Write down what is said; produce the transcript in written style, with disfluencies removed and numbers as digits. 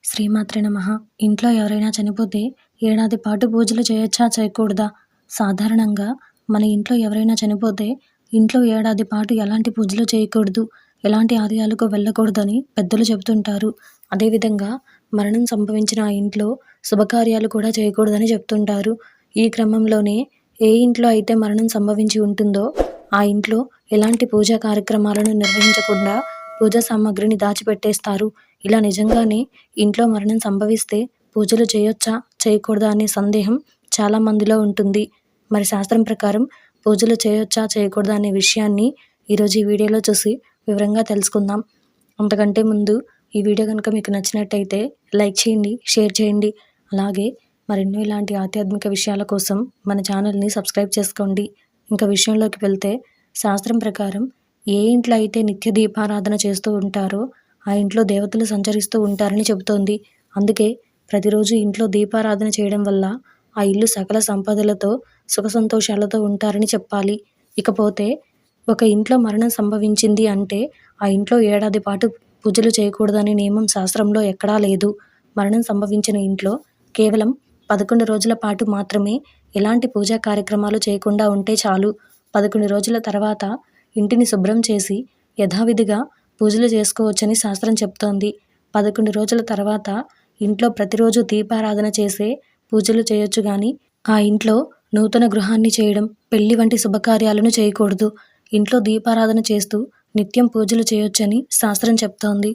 శ్రీమాత్రే నమః. ఇంట్లో ఎవరైనా చనిపోతే ఏడాది పాటు పూజలు చేయొచ్చా? చేయకూడదా? సాధారణంగా మన ఇంట్లో ఎవరైనా చనిపోతే ఇంట్లో ఏడాది పాటు ఎలాంటి పూజలు చేయకూడదు, ఎలాంటి ఆలయాలకు వెళ్ళకూడదని పెద్దలు చెబుతుంటారు. అదేవిధంగా మరణం సంభవించిన ఆ ఇంట్లో శుభకార్యాలు కూడా చేయకూడదని చెప్తుంటారు. ఈ క్రమంలోనే ఏ ఇంట్లో అయితే మరణం సంభవించి ఉంటుందో ఆ ఇంట్లో ఎలాంటి పూజా కార్యక్రమాలను నిర్వహించకుండా పూజా సామాగ్రిని దాచిపెట్టేస్తారు. ఇలా నిజంగానే ఇంట్లో మరణం సంభవిస్తే పూజలు చేయొచ్చా? చేయకూడదా? అనే సందేహం చాలా మందిలో ఉంటుంది. మరి శాస్త్రం ప్రకారం పూజలు చేయొచ్చా? చేయకూడదా? అనే విషయాన్ని ఈరోజు ఈ వీడియోలో చూసి వివరంగా తెలుసుకుందాం. అంతకంటే ముందు ఈ వీడియో కనుక మీకు నచ్చినట్టయితే లైక్ చేయండి, షేర్ చేయండి. అలాగే మరెన్నో ఇలాంటి ఆధ్యాత్మిక విషయాల కోసం మన ఛానల్ని సబ్స్క్రైబ్ చేసుకోండి. ఇంకా విషయంలోకి వెళ్తే, శాస్త్రం ప్రకారం ఏ ఇంట్లో అయితే నిత్య దీపారాధన చేస్తూ ఉంటారో ఆ ఇంట్లో దేవతలు సంచరిస్తూ ఉంటారని చెబుతోంది. అందుకే ప్రతిరోజు ఇంట్లో దీపారాధన చేయడం వల్ల ఆ ఇల్లు సకల సంపదలతో సుఖ సంతోషాలతో ఉంటారని చెప్పాలి. ఇకపోతే ఒక ఇంట్లో మరణం సంభవించింది అంటే ఆ ఇంట్లో ఏడాది పాటు పూజలు చేయకూడదనే నియమం శాస్త్రంలో ఎక్కడా లేదు. మరణం సంభవించిన ఇంట్లో కేవలం 11 రోజుల పాటు మాత్రమే ఎలాంటి పూజా కార్యక్రమాలు చేయకుండా ఉంటే చాలు. 11 రోజుల తర్వాత ఇంటిని శుభ్రం చేసి యథావిధిగా పూజలు చేసుకోవచ్చని శాస్త్రం చెప్తోంది. 11 రోజుల తర్వాత ఇంట్లో ప్రతిరోజు దీపారాధన చేసే పూజలు చేయొచ్చు కానీ ఆ ఇంట్లో నూతన గృహాన్ని చేయడం, పెళ్లి వంటి శుభకార్యాలను చేయకూడదు. ఇంట్లో దీపారాధన చేస్తూ నిత్యం పూజలు చేయొచ్చని శాస్త్రం చెప్తోంది.